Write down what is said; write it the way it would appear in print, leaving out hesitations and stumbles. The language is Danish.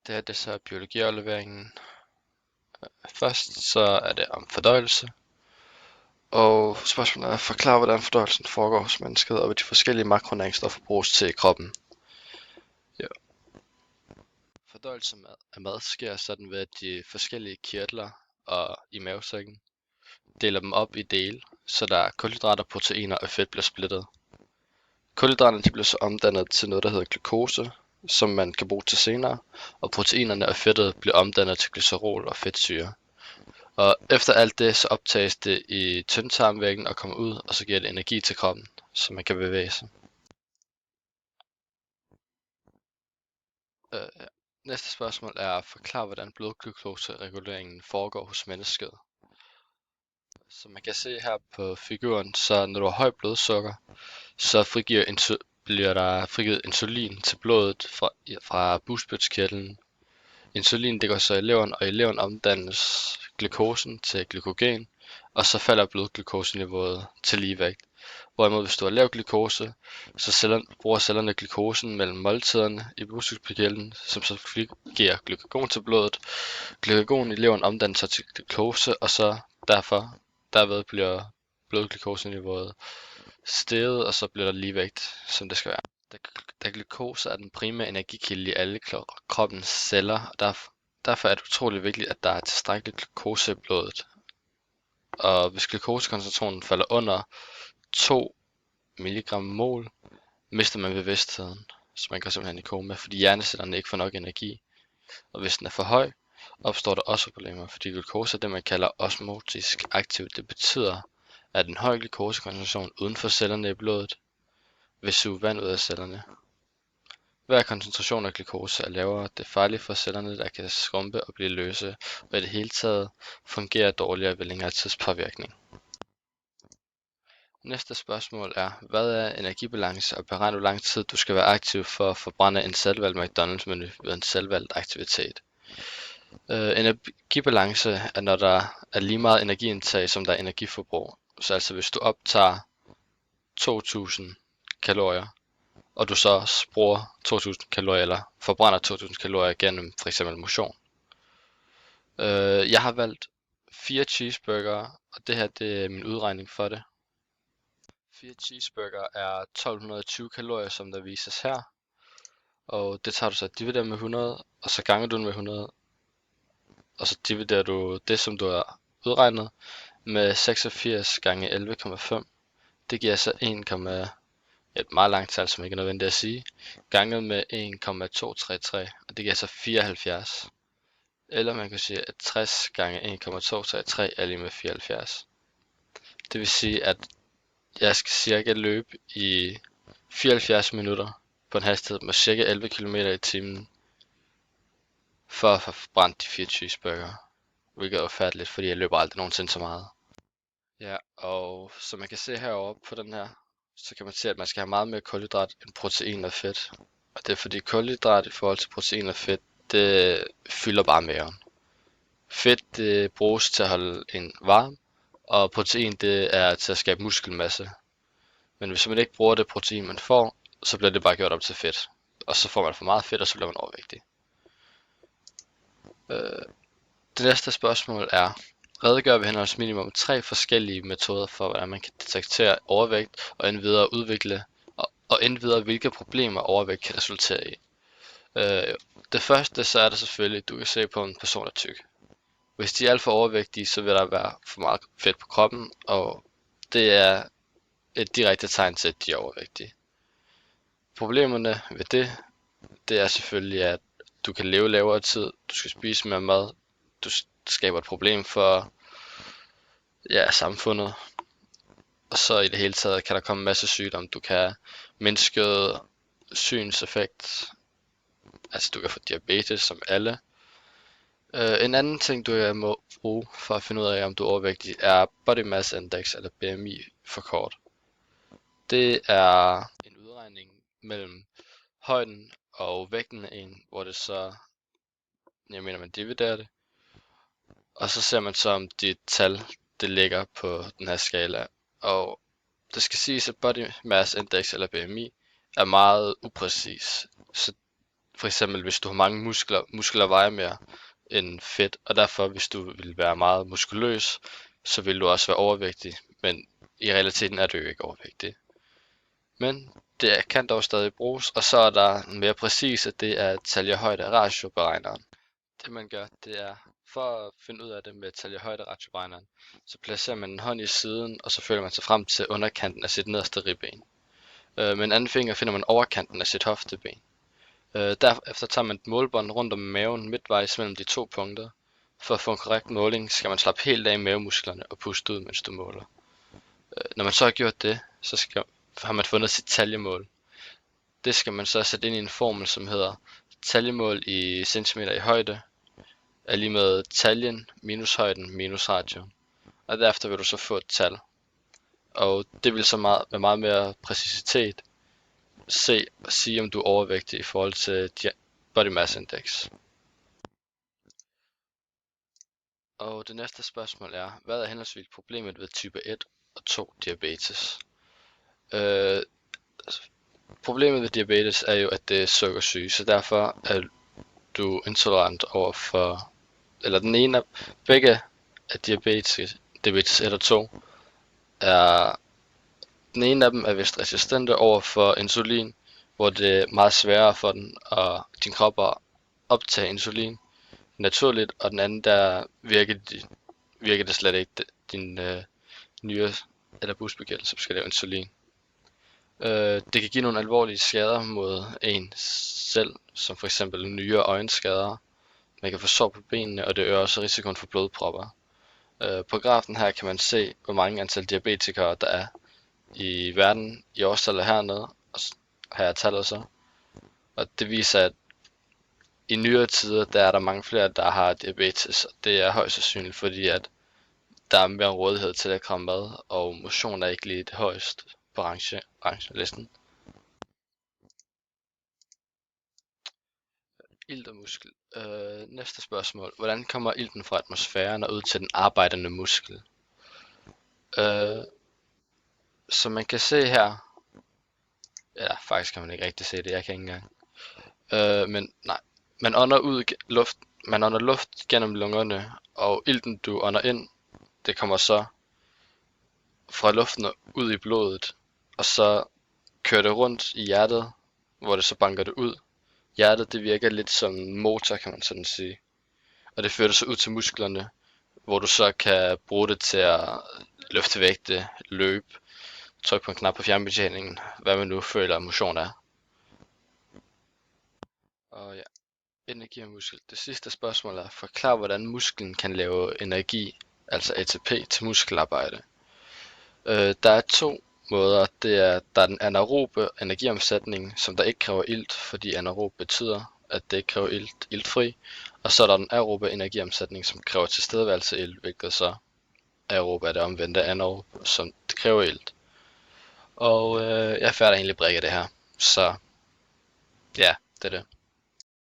Det her det er så biologiafleveringen. Først så er det om fordøjelse. Og spørgsmålet er at forklare, hvordan fordøjelsen foregår hos mennesket, og hvad de forskellige makronæringsstoffer bruges til i kroppen. Ja. Fordøjelse af mad sker sådan ved, at de forskellige kirtler og i mavesækken deler dem op i dele, så der er kulhydrater, proteiner og fedt bliver splittet. Kulhydraterne de bliver så omdannet til noget, der hedder glukose, som man kan bruge til senere, og proteinerne og fedtet bliver omdannet til glycerol og fedtsyre. Og efter alt det, så optages det i tyndtarmvæggen og kommer ud, og så giver det energi til kroppen, så man kan bevæge sig. Næste spørgsmål er at forklare, hvordan blodglukosereguleringen foregår hos mennesket. Som man kan se her på figuren, så når du har højt blodsukker, så bliver der frigivet insulin til blodet fra bugspytkirtlen. Insulin det går så i leveren, og i leveren omdannes glukosen til glykogen, og så falder blodglukoseniveauet til ligevægt. Hvorimod hvis du har lav glukose, så bruger cellerne glukosen mellem måltiderne i bugspytkirtlen, som så giver glykagon til blodet. Glykagon i leveren omdannes så til glukose, og så derved bliver blodglukoseniveauet steget, og så bliver der ligevægt, som det skal være. Da glukose er den primære energikilde i alle kroppens celler, og derfor er det utroligt vigtigt, at der er tilstrækkelig glukose i blodet. Og hvis glukosekoncentrationen falder under 2 mg/mol, mister man bevidstheden, så man går simpelthen i koma, fordi hjernecellerne ikke får nok energi. Og hvis den er for høj, opstår der også problemer, fordi glukose er det, man kalder osmotisk aktiv. Det betyder, at en høj glukosekoncentration uden for cellerne i blodet vil suge vand ud af cellerne. Hver koncentration af glukose er lavere, det er farligt for cellerne, der kan skrumpe og blive løse, og i det hele taget fungerer dårligere ved længere tidspåvirkning. Næste spørgsmål er, hvad er energibalance, og beregn hvor lang tid du skal være aktiv for at forbrænde en selvvalgt McDonald's menu ved en selvvalgt aktivitet. Energibalance er, når der er lige meget energiindtag, som der er energiforbrug. Så altså hvis du optager 2000 kalorier, og du så bruger 2000 kalorier, eller forbrænder 2000 kalorier gennem for eksempel motion. Jeg har valgt 4 cheeseburger, og det her det er min udregning for det. 4 cheeseburger er 1220 kalorier, som der vises her. Og det tager du så dividerer med 100, og så ganger du den med 100. Og så dividerer du det, som du har udregnet, med 86 gange 11,5. Det giver så 1, et meget langt tal, som ikke er nødvendigt at sige, ganget med 1,233, og det giver så 74. Eller man kan sige, at 60 gange 1,233 er lige med 74. Det vil sige, at jeg skal cirka løbe i 74 minutter på en hastighed med cirka 11 km i timen, for at få brændt de 4 cheeseburger, hvilket er ufatteligt, fordi jeg løber aldrig nogensinde så meget. Ja, og som man kan se herovre på den her, så kan man se, at man skal have meget mere kulhydrat end protein og fedt. Og det er fordi kulhydrat i forhold til protein og fedt, det fylder bare maven. Fedt det bruges til at holde en varm, og protein det er til at skabe muskelmasse. Men hvis man ikke bruger det protein man får, så bliver det bare gjort op til fedt. Og så får man for meget fedt, og så bliver man overvægtig. Det næste spørgsmål er, redegør vi henholdsvis minimum 3 forskellige metoder for, hvordan man kan detektere overvægt, og endvidere hvilke problemer overvægt kan resultere i. Det første, så er det selvfølgelig, at du kan se på, om en person er tyk. Hvis de er alt for overvægtige, så vil der være for meget fedt på kroppen, og det er et direkte tegn til, at de er overvægtige. Problemerne ved det er selvfølgelig, at du kan leve lavere tid, du skal spise mere mad, du skaber et problem for samfundet, og så i det hele taget kan der komme en masse sygdomme. Du kan have mindsket synseffekt, altså du kan få diabetes som alle. En anden ting du må bruge for at finde ud af om du er overvægtig er Body Mass Index eller BMI for kort. Det er en udregning mellem højden og vægten af en, hvor det så, man dividerer det, og så ser man så om dit tal det ligger på den her skala. Og det skal siges, at Body Mass Index eller BMI er meget upræcis. Så For eksempel hvis du har mange muskler vejer mere end fedt, og derfor hvis du vil være meget muskuløs, så vil du også være overvægtig, men i realiteten er du jo ikke overvægtig. Men det kan dog stadig bruges, og så er der mere præcis, at det er taljehøjde ratioberegneren. Det man gør, det er, for at finde ud af det med taljehøjde ratioberegneren, så placerer man en hånd i siden, og så følger man sig frem til underkanten af sit nederste ribben. Med en anden finger finder man overkanten af sit hofteben. Derefter tager man et målbånd rundt om maven midtvejs mellem de to punkter. For at få en korrekt måling skal man slappe helt af i mavemusklerne og puste ud, mens du måler. Når man så har gjort det, har man fundet sit taljemål. Det skal man så sætte ind i en formel, som hedder taljemål i centimeter i højde er lige med taljen minus højden minus radioen. Og derefter vil du så få et tal. Og det vil så med meget mere præcisitet sige, om du er overvægtig i forhold til body mass index. Og det næste spørgsmål er, hvad er henholdsvis problemet ved type 1 og 2 diabetes? Problemet ved diabetes er jo, at det er sukkersyge, så derfor er du intolerant over for, eller begge af diabetes 1 og 2, den ene af dem er vist resistente over for insulin, hvor det er meget sværere for din krop at optage insulin naturligt, og den anden der virker det slet ikke din nyre eller bugspytkirtel, som skal lave insulin. Det kan give nogle alvorlige skader mod en selv, som for eksempel nyre- og øjenskader. Man kan få sår på benene, og det øger også risikoen for blodpropper. På grafen her kan man se, hvor mange antal diabetikere der er i verden i årstallet hernede, og her er tallet så. Og det viser, at i nyere tider, der er der mange flere, der har diabetes, og det er højst sandsynligt, fordi at der er mere rådighed til at komme mad, og motion er ikke lige det højeste på ranglisten. Ilt og muskel. Næste spørgsmål. Hvordan kommer ilten fra atmosfæren og ud til den arbejdende muskel? Som man kan se her, ja, faktisk kan man ikke rigtig se det, jeg kan ikke engang. Men nej, man ånder luft gennem lungerne, og ilten du ånder ind, det kommer så fra luften og ud i blodet, og så kører det rundt i hjertet, hvor det så banker det ud. Hjertet det virker lidt som en motor, kan man sådan sige. Og det fører det så ud til musklerne, hvor du så kan bruge det til at løfte vægte, løbe, trykke på en knap på fjernbetjeningen, hvad man nu føler motion er. Og ja, energi og muskel. Det sidste spørgsmål er, forklar hvordan musklen kan lave energi, altså ATP, til muskelarbejde. Der er to måder. Der er den anaerobe energiomsætning, som der ikke kræver ilt, fordi anaerob betyder, at det ikke kræver iltfri. Og så er der den aerobe energiomsætning, som kræver tilstedeværelse af ilt, hvilket så aerob er det omvendte anaerob, som det kræver ilt. Og jeg er færdig egentlig brække det her. Så ja, det er det.